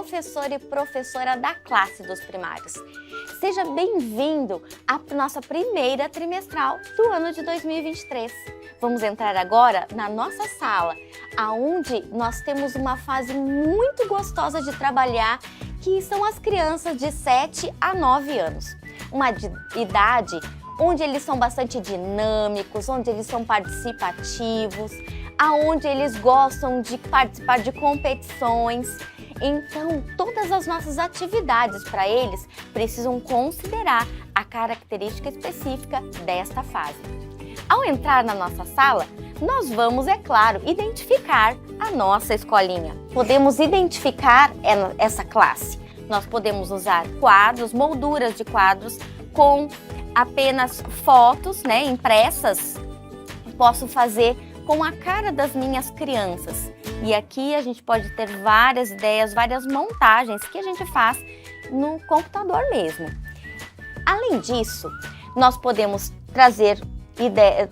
professor e professora da classe dos primários. Seja bem-vindo à nossa primeira trimestral do ano de 2023. Vamos entrar agora na nossa sala, onde nós temos uma fase muito gostosa de trabalhar, que são as crianças de 7 a 9 anos. Uma idade onde eles são bastante dinâmicos, onde eles são participativos, aonde eles gostam de participar de competições. Então, todas as nossas atividades para eles precisam considerar a característica específica desta fase. Ao entrar na nossa sala, nós vamos, é claro, identificar a nossa escolinha. Podemos identificar essa classe. Nós podemos usar quadros, molduras de quadros com apenas fotos, impressas. Posso fazer com a cara das minhas crianças. E aqui a gente pode ter várias ideias, várias montagens que a gente faz no computador mesmo. Além disso, nós podemos trazer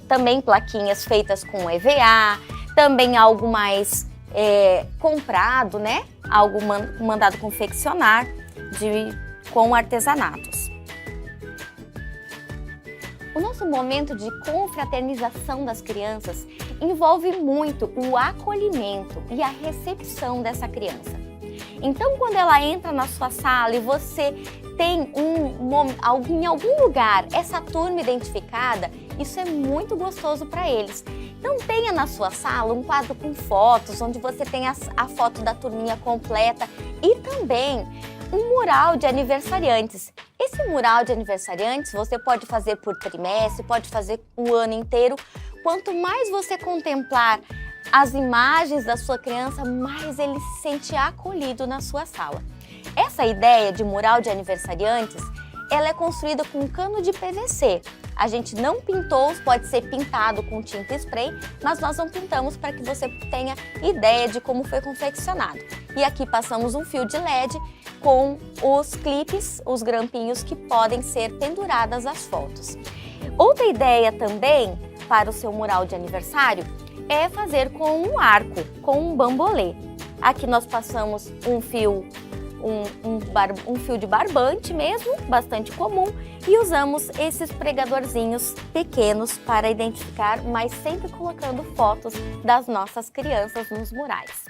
também plaquinhas feitas com EVA, também algo mais comprado, algo mandado confeccionar com artesanatos. O nosso momento de confraternização das crianças envolve muito o acolhimento e a recepção dessa criança. Então, quando ela entra na sua sala e você tem em algum lugar essa turma identificada, isso é muito gostoso para eles. Então, tenha na sua sala um quadro com fotos, onde você tem a foto da turminha completa e também um mural de aniversariantes. Esse mural de aniversariantes você pode fazer por trimestre, pode fazer o ano inteiro. Quanto mais você contemplar as imagens da sua criança, mais ele se sente acolhido na sua sala. Essa ideia de mural de aniversariantes, ela é construída com cano de PVC. A gente não pintou, pode ser pintado com tinta spray, mas nós não pintamos para que você tenha ideia de como foi confeccionado. E aqui passamos um fio de LED com os clipes, os grampinhos que podem ser penduradas as fotos. Outra ideia também para o seu mural de aniversário é fazer com um arco, com um bambolê. Aqui nós passamos um fio de barbante mesmo, bastante comum, e usamos esses pregadorzinhos pequenos para identificar, mas sempre colocando fotos das nossas crianças nos murais.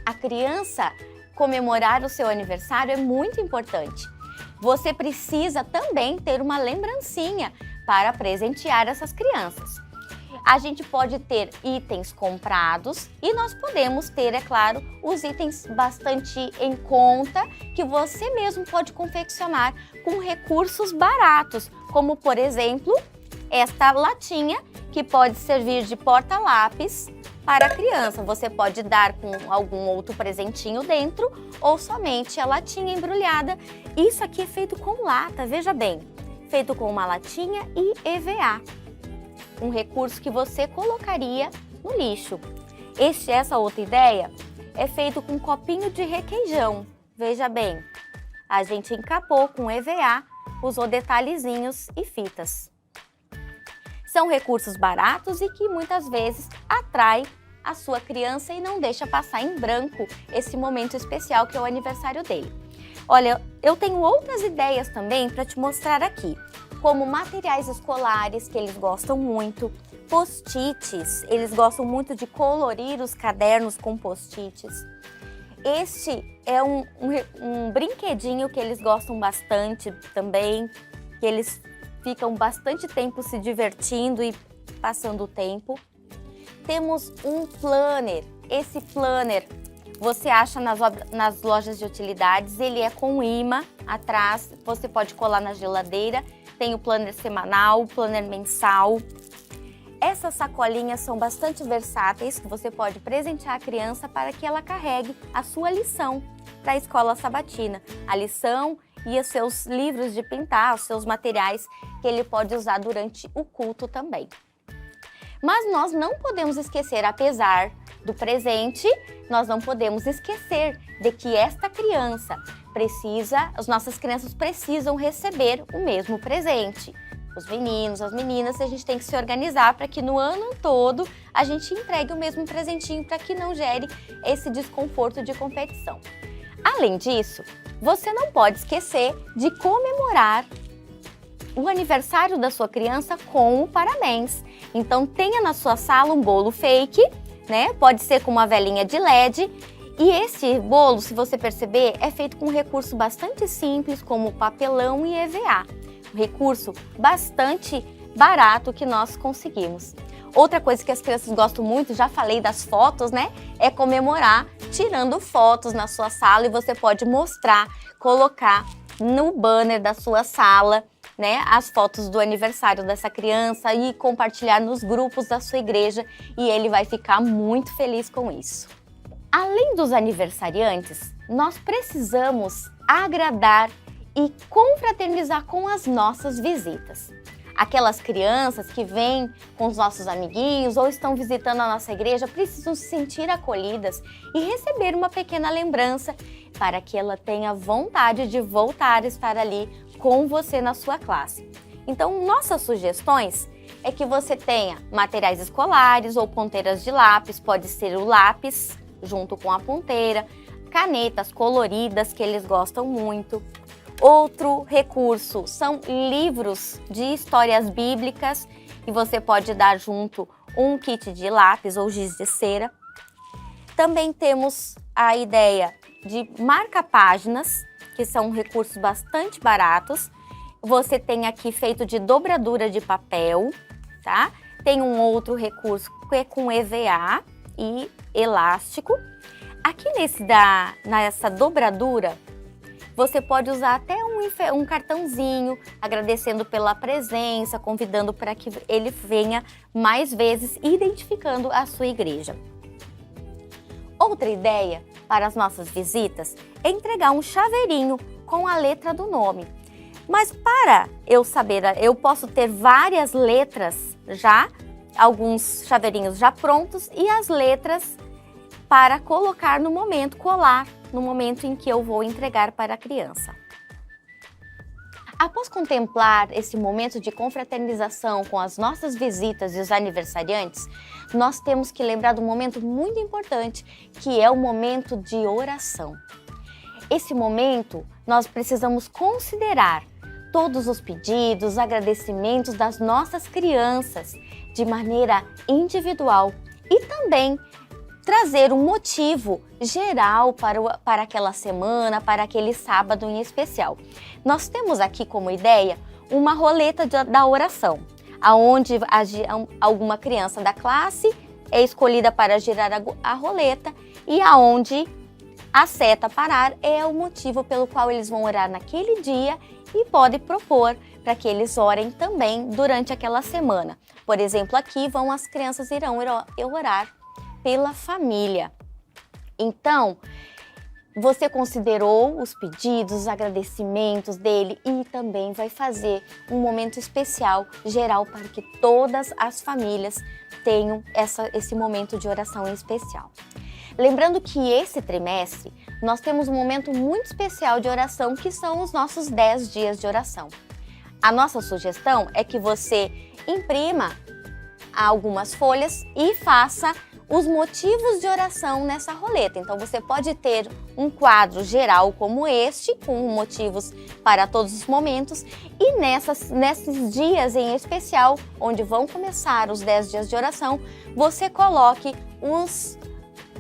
A criança comemorar o seu aniversário é muito importante. Você precisa também ter uma lembrancinha para presentear essas crianças. A gente pode ter itens comprados e nós podemos ter, é claro, os itens bastante em conta que você mesmo pode confeccionar com recursos baratos, como por exemplo, esta latinha que pode servir de porta-lápis para a criança. Você pode dar com algum outro presentinho dentro ou somente a latinha embrulhada. Isso aqui é feito com lata, veja bem, feito com uma latinha e EVA. Um recurso que você colocaria no lixo. Essa outra ideia é feito com um copinho de requeijão. Veja bem, a gente encapou com EVA, usou detalhezinhos e fitas. São recursos baratos e que muitas vezes atrai a sua criança e não deixa passar em branco esse momento especial que é o aniversário dele. Olha, eu tenho outras ideias também para te mostrar aqui, como materiais escolares que eles gostam muito, post-its, eles gostam muito de colorir os cadernos com post-its. Este é um brinquedinho que eles gostam bastante também, que eles ficam bastante tempo se divertindo e passando o tempo. Temos um planner. Esse planner você acha nas lojas de utilidades, ele é com imã atrás, você pode colar na geladeira. Tem o planner semanal, o planner mensal. Essas sacolinhas são bastante versáteis, que você pode presentear a criança para que ela carregue a sua lição da escola sabatina. A lição e os seus livros de pintar, os seus materiais que ele pode usar durante o culto também. Mas nós não podemos esquecer, apesar do presente, nós não podemos esquecer de que esta criança as nossas crianças precisam receber o mesmo presente. os meninos, as meninas, a gente tem que se organizar para que no ano todo a gente entregue o mesmo presentinho para que não gere esse desconforto de competição. Além disso, você não pode esquecer de comemorar o aniversário da sua criança com o parabéns. Então tenha na sua sala um bolo fake, né? Pode ser com uma velinha de LED. E esse bolo, se você perceber, é feito com um recurso bastante simples, como papelão e EVA. Um recurso bastante barato que nós conseguimos. Outra coisa que as crianças gostam muito, já falei das fotos, né? É comemorar tirando fotos na sua sala e você pode mostrar, colocar no banner da sua sala, né, as fotos do aniversário dessa criança e compartilhar nos grupos da sua igreja e ele vai ficar muito feliz com isso. Além dos aniversariantes, nós precisamos agradar e confraternizar com as nossas visitas. Aquelas crianças que vêm com os nossos amiguinhos ou estão visitando a nossa igreja precisam se sentir acolhidas e receber uma pequena lembrança para que ela tenha vontade de voltar a estar ali com você na sua classe. Então, nossas sugestões é que você tenha materiais escolares ou ponteiras de lápis, pode ser o lápis junto com a ponteira, canetas coloridas que eles gostam muito. Outro recurso são livros de histórias bíblicas e você pode dar junto um kit de lápis ou giz de cera. Também temos a ideia de marca-páginas, que são recursos bastante baratos. Você tem aqui feito de dobradura de papel, tá? Tem um outro recurso que é com EVA e elástico. Aqui nessa dobradura, você pode usar até um cartãozinho, agradecendo pela presença, convidando para que ele venha mais vezes, identificando a sua igreja. Outra ideia para as nossas visitas é entregar um chaveirinho com a letra do nome. Mas para eu saber, eu posso ter várias letras já, alguns chaveirinhos já prontos e as letras para colocar no momento, colar no momento em que eu vou entregar para a criança. Após contemplar esse momento de confraternização com as nossas visitas e os aniversariantes, nós temos que lembrar de um momento muito importante, que é o momento de oração. Esse momento, nós precisamos considerar todos os pedidos, agradecimentos das nossas crianças de maneira individual e também trazer um motivo geral para aquela semana, para aquele sábado em especial. Nós temos aqui como ideia uma roleta da oração, onde alguma criança da classe é escolhida para girar a roleta e aonde a seta parar é o motivo pelo qual eles vão orar naquele dia e pode propor para que eles orem também durante aquela semana. Por exemplo, aqui as crianças irão orar pela família. Então, você considerou os pedidos, os agradecimentos dele e também vai fazer um momento especial, geral, para que todas as famílias tenham esse momento de oração em especial. Lembrando que esse trimestre nós temos um momento muito especial de oração, que são os nossos 10 dias de oração. A nossa sugestão é que você imprima algumas folhas e faça os motivos de oração nessa roleta. Então você pode ter um quadro geral como este, com motivos para todos os momentos, e nesses dias em especial, onde vão começar os 10 dias de oração, você coloque os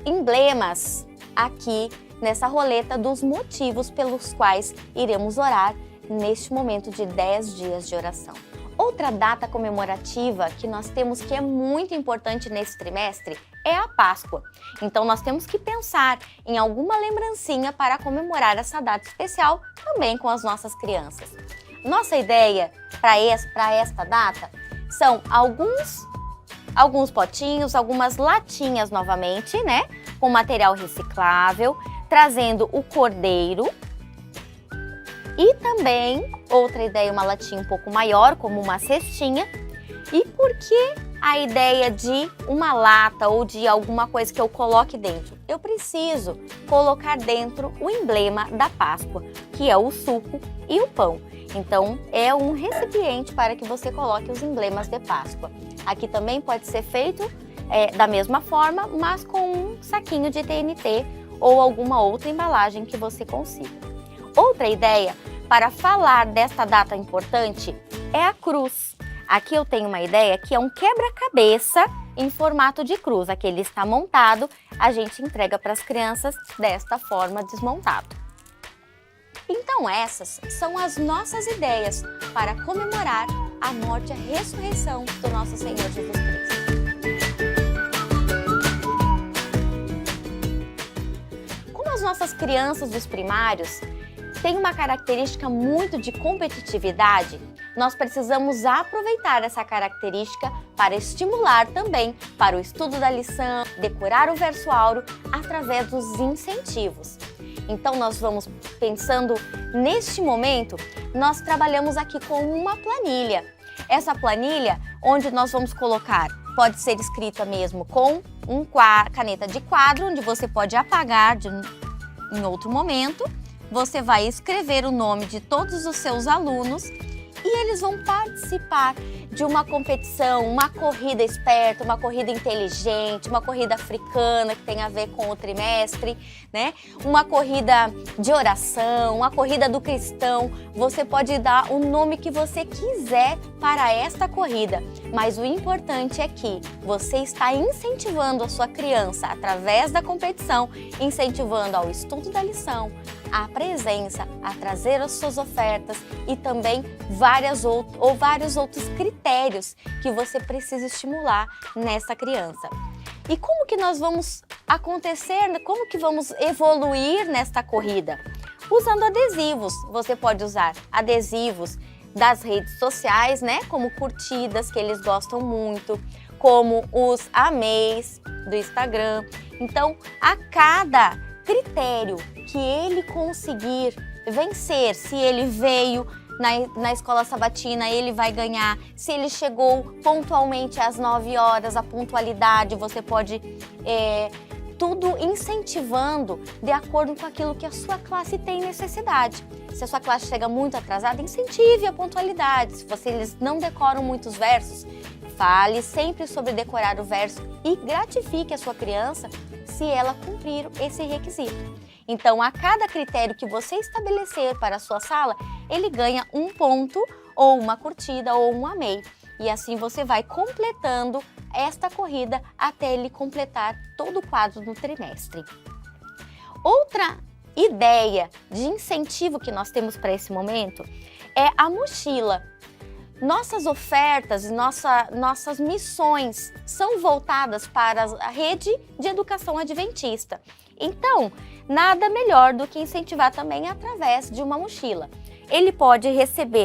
emblemas aqui nessa roleta dos motivos pelos quais iremos orar neste momento de 10 dias de oração. Outra data comemorativa que nós temos que é muito importante nesse trimestre é a Páscoa. Então nós temos que pensar em alguma lembrancinha para comemorar essa data especial também com as nossas crianças. Nossa ideia para esta data são alguns potinhos, algumas latinhas novamente, né, com material reciclável, trazendo o cordeiro. E também, outra ideia, uma latinha um pouco maior, como uma cestinha. E por que a ideia de uma lata ou de alguma coisa que eu coloque dentro. Eu preciso colocar dentro o emblema da Páscoa, que é o suco e o pão. Então, é um recipiente para que você coloque os emblemas de Páscoa. Aqui também pode ser feito da mesma forma, mas com um saquinho de TNT ou alguma outra embalagem que você consiga. Outra ideia para falar desta data importante é a cruz. Aqui eu tenho uma ideia que é um quebra-cabeça em formato de cruz. Aqui ele está montado, a gente entrega para as crianças desta forma desmontado. Então essas são as nossas ideias para comemorar a morte e a ressurreição do nosso Senhor Jesus Cristo. Como as nossas crianças dos primários têm uma característica muito de competitividade, nós precisamos aproveitar essa característica para estimular também para o estudo da lição, decorar o verso áureo através dos incentivos. Então nós vamos pensando neste momento, nós trabalhamos aqui com uma planilha. Essa planilha, onde nós vamos colocar, pode ser escrita mesmo com caneta de quadro, onde você pode apagar em outro momento. Você vai escrever o nome de todos os seus alunos e eles vão participar de uma competição, uma corrida esperta, uma corrida inteligente, uma corrida africana que tem a ver com o trimestre, né? Uma corrida de oração, uma corrida do cristão. Você pode dar o nome que você quiser para esta corrida, mas o importante é que você está incentivando a sua criança através da competição, incentivando ao estudo da lição, a presença, a trazer as suas ofertas e também vários outros critérios que você precisa estimular nessa criança. E como que nós vamos como que vamos evoluir nesta corrida? Usando adesivos. Você pode usar adesivos das redes sociais, né? Como curtidas, que eles gostam muito, como os ameis do Instagram. Então, a cada critério que ele conseguir vencer, se ele veio na escola sabatina, ele vai ganhar. Se ele chegou pontualmente às 9 horas, a pontualidade, você pode tudo incentivando de acordo com aquilo que a sua classe tem necessidade. Se a sua classe chega muito atrasada, incentive a pontualidade. Se eles não decoram muitos versos, fale sempre sobre decorar o verso e gratifique a sua criança se ela cumprir esse requisito. Então, a cada critério que você estabelecer para a sua sala, ele ganha um ponto, ou uma curtida, ou um amei. E assim você vai completando esta corrida até ele completar todo o quadro no trimestre. Outra ideia de incentivo que nós temos para esse momento é a mochila. Nossas ofertas e nossas missões são voltadas para a rede de educação adventista. Então, nada melhor do que incentivar também através de uma mochila.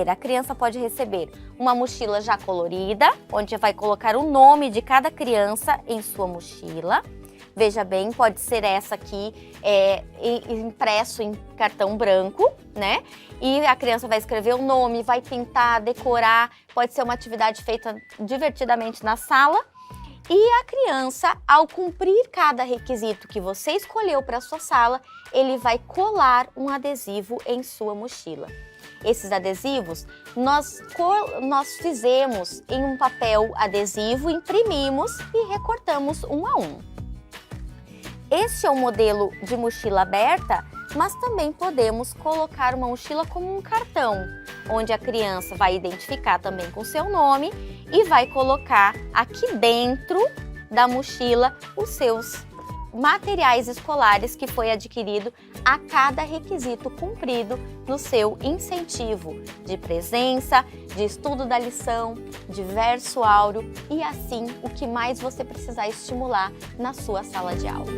A criança pode receber uma mochila já colorida, onde vai colocar o nome de cada criança em sua mochila. Veja bem, pode ser essa aqui, impresso em cartão branco, né? E a criança vai escrever o nome, vai tentar decorar, pode ser uma atividade feita divertidamente na sala. E a criança, ao cumprir cada requisito que você escolheu para a sua sala, ele vai colar um adesivo em sua mochila. Esses adesivos nós fizemos em um papel adesivo, imprimimos e recortamos um a um. Esse é o modelo de mochila aberta, mas também podemos colocar uma mochila como um cartão, onde a criança vai identificar também com seu nome e vai colocar aqui dentro da mochila os seus materiais escolares que foi adquirido a cada requisito cumprido no seu incentivo de presença, de estudo da lição, de verso áureo e assim o que mais você precisar estimular na sua sala de aula.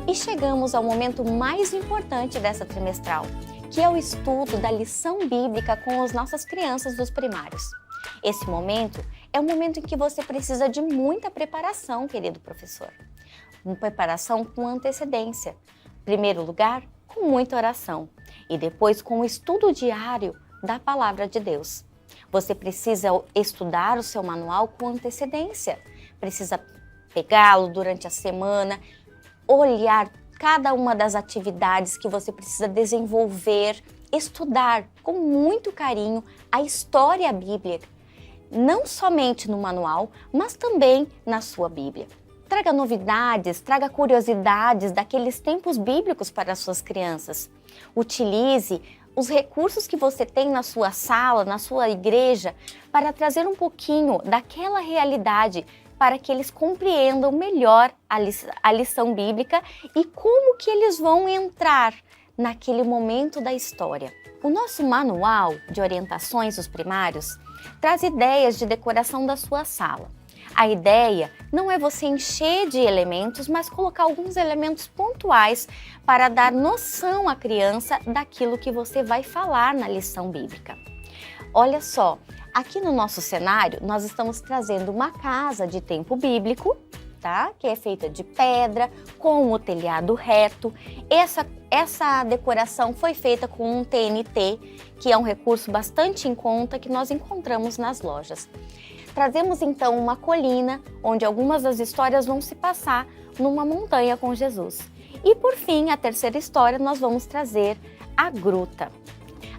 E chegamos ao momento mais importante dessa trimestral, que é o estudo da lição bíblica com as nossas crianças dos primários. Esse momento é um momento em que você precisa de muita preparação, querido professor. Uma preparação com antecedência. Em primeiro lugar, com muita oração. E depois com o estudo diário da Palavra de Deus. Você precisa estudar o seu manual com antecedência, precisa pegá-lo durante a semana, olhar cada uma das atividades que você precisa desenvolver, estudar com muito carinho a história bíblica, não somente no manual, mas também na sua Bíblia. Traga novidades, traga curiosidades daqueles tempos bíblicos para as suas crianças. Utilize os recursos que você tem na sua sala, na sua igreja, para trazer um pouquinho daquela realidade para que eles compreendam melhor a lição bíblica e como que eles vão entrar naquele momento da história. O nosso manual de orientações dos primários traz ideias de decoração da sua sala. A ideia não é você encher de elementos, mas colocar alguns elementos pontuais para dar noção à criança daquilo que você vai falar na lição bíblica. Olha só, aqui no nosso cenário nós estamos trazendo uma casa de tempo bíblico, tá? Que é feita de pedra, com o telhado reto. Essa decoração foi feita com um TNT, que é um recurso bastante em conta que nós encontramos nas lojas. Trazemos então uma colina, onde algumas das histórias vão se passar numa montanha com Jesus. E por fim, a terceira história, nós vamos trazer a gruta.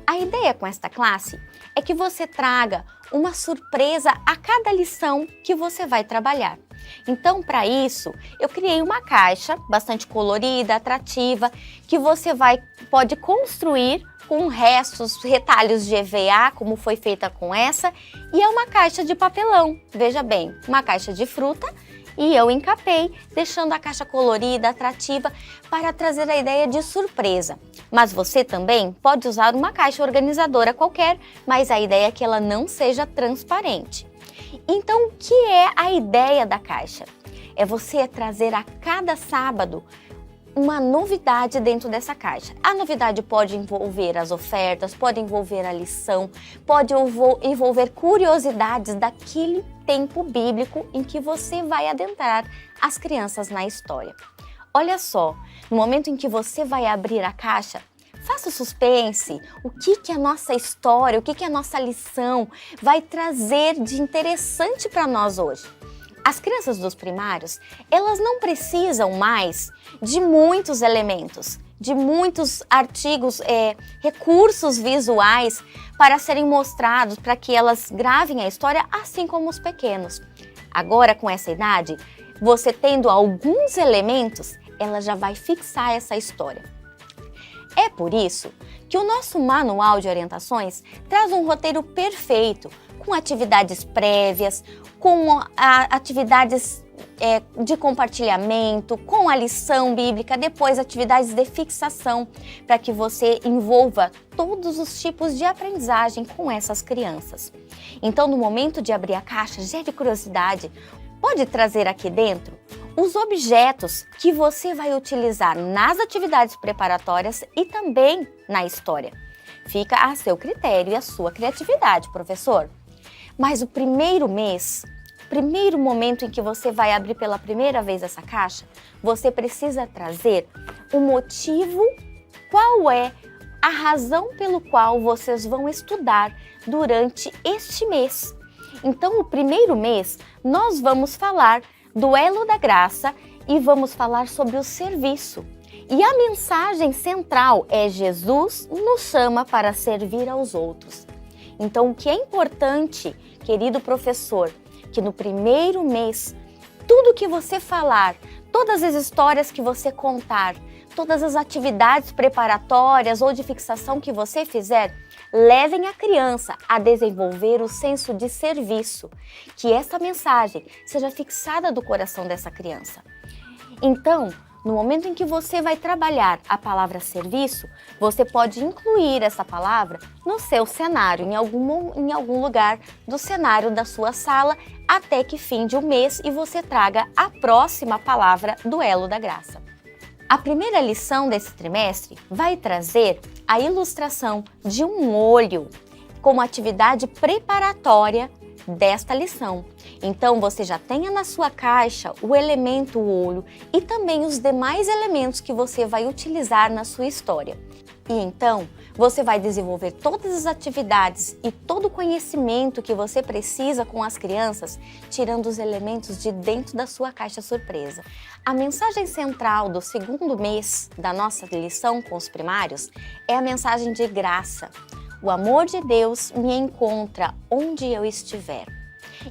A ideia com esta classe é que você traga uma surpresa a cada lição que você vai trabalhar. Então, para isso, eu criei uma caixa bastante colorida, atrativa, que você pode construir com restos, retalhos de EVA, como foi feita com essa, e é uma caixa de papelão. Veja bem, uma caixa de fruta, e eu encapei, deixando a caixa colorida, atrativa, para trazer a ideia de surpresa. Mas você também pode usar uma caixa organizadora qualquer, mas a ideia é que ela não seja transparente. Então, o que é a ideia da caixa? É você trazer a cada sábado uma novidade dentro dessa caixa. A novidade pode envolver as ofertas, pode envolver a lição, pode envolver curiosidades daquele tempo bíblico em que você vai adentrar as crianças na história. Olha só, no momento em que você vai abrir a caixa, faça o suspense, o que a nossa história, o que a nossa lição vai trazer de interessante para nós hoje. As crianças dos primários, elas não precisam mais de muitos elementos, de muitos artigos, recursos visuais para serem mostrados, para que elas gravem a história, assim como os pequenos. Agora, com essa idade, você tendo alguns elementos, ela já vai fixar essa história. É por isso que o nosso manual de orientações traz um roteiro perfeito, com atividades prévias, com atividades de compartilhamento, com a lição bíblica, depois atividades de fixação, para que você envolva todos os tipos de aprendizagem com essas crianças. Então, no momento de abrir a caixa, gere curiosidade, pode trazer aqui dentro os objetos que você vai utilizar nas atividades preparatórias e também na história. Fica a seu critério e a sua criatividade, professor. Mas o primeiro mês, primeiro momento em que você vai abrir pela primeira vez essa caixa, você precisa trazer o motivo, qual é a razão pelo qual vocês vão estudar durante este mês. Então, o primeiro mês, nós vamos falar do elo da graça e vamos falar sobre o serviço. E a mensagem central é: Jesus nos chama para servir aos outros. Então, o que é importante, querido professor, que no primeiro mês, tudo que você falar, todas as histórias que você contar, todas as atividades preparatórias ou de fixação que você fizer, levem a criança a desenvolver o senso de serviço, que essa mensagem seja fixada do coração dessa criança. Então, no momento em que você vai trabalhar a palavra serviço, você pode incluir essa palavra no seu cenário, em algum lugar do cenário da sua sala, até que finde o mês e você traga a próxima palavra do elo da graça. A primeira lição desse trimestre vai trazer a ilustração de um olho como atividade preparatória desta lição. Então, você já tenha na sua caixa o elemento olho e também os demais elementos que você vai utilizar na sua história. E então, Você vai desenvolver todas as atividades e todo o conhecimento que você precisa com as crianças, tirando os elementos de dentro da sua caixa surpresa. A mensagem central do segundo mês da nossa lição com os primários é a mensagem de graça. O amor de Deus me encontra onde eu estiver.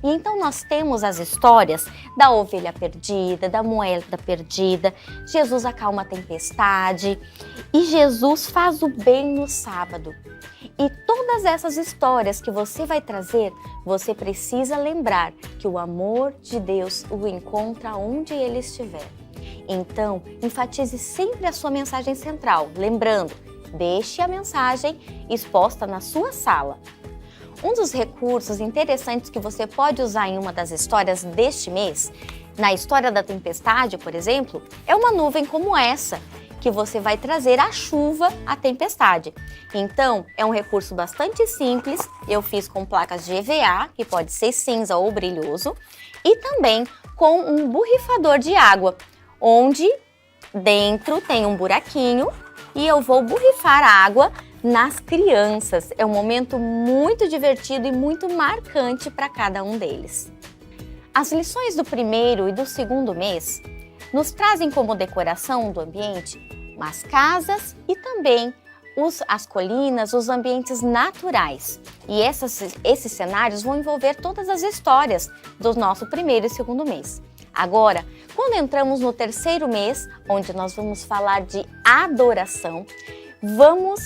E então nós temos as histórias da ovelha perdida, da moeda perdida, Jesus acalma a tempestade e Jesus faz o bem no sábado. E todas essas histórias que você vai trazer, você precisa lembrar que o amor de Deus o encontra onde ele estiver. Então, enfatize sempre a sua mensagem central, lembrando, deixe a mensagem exposta na sua sala. Um dos recursos interessantes que você pode usar em uma das histórias deste mês, na história da tempestade, por exemplo, é uma nuvem como essa, que você vai trazer a chuva, a tempestade. Então, é um recurso bastante simples, eu fiz com placas de EVA, que pode ser cinza ou brilhoso, e também com um borrifador de água, onde dentro tem um buraquinho e eu vou borrifar água nas crianças. É um momento muito divertido e muito marcante para cada um deles. As lições do primeiro e do segundo mês nos trazem como decoração do ambiente as casas e também as colinas, os ambientes naturais. E esses cenários vão envolver todas as histórias do nosso primeiro e segundo mês. Agora, quando entramos no terceiro mês, onde nós vamos falar de adoração, vamos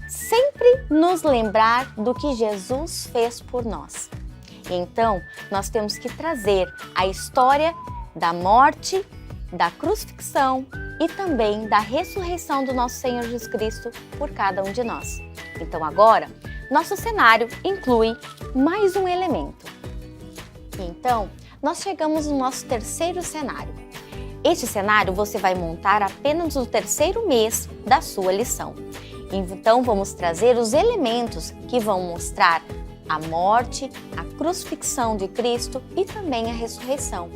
sempre nos lembrar do que Jesus fez por nós. Então, nós temos que trazer a história da morte, da crucifixão e também da ressurreição do nosso Senhor Jesus Cristo por cada um de nós. Então agora, nosso cenário inclui mais um elemento. Então, nós chegamos no nosso terceiro cenário. Este cenário você vai montar apenas no terceiro mês da sua lição. Então vamos trazer os elementos que vão mostrar a morte, a crucifixão de Cristo e também a ressurreição.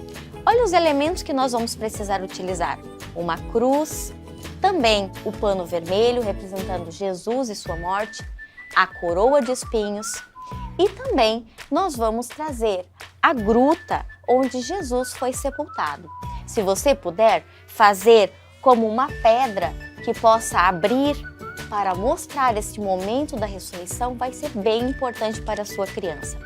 Olha os elementos que nós vamos precisar utilizar. Uma cruz, também o pano vermelho representando Jesus e sua morte, a coroa de espinhos e também nós vamos trazer a gruta onde Jesus foi sepultado. Se você puder fazer como uma pedra que possa abrir para mostrar esse momento da ressurreição, vai ser bem importante para a sua criança.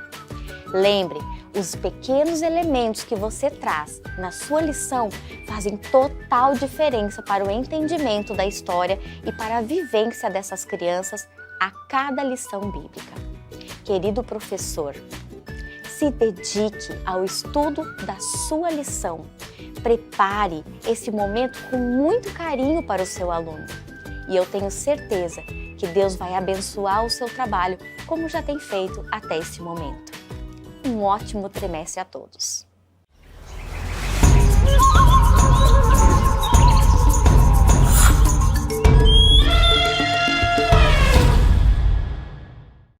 Lembre, os pequenos elementos que você traz na sua lição fazem total diferença para o entendimento da história e para a vivência dessas crianças a cada lição bíblica. Querido professor, se dedique ao estudo da sua lição. Prepare esse momento com muito carinho para o seu aluno. E eu tenho certeza que Deus vai abençoar o seu trabalho, como já tem feito até esse momento. Um ótimo trimestre a todos!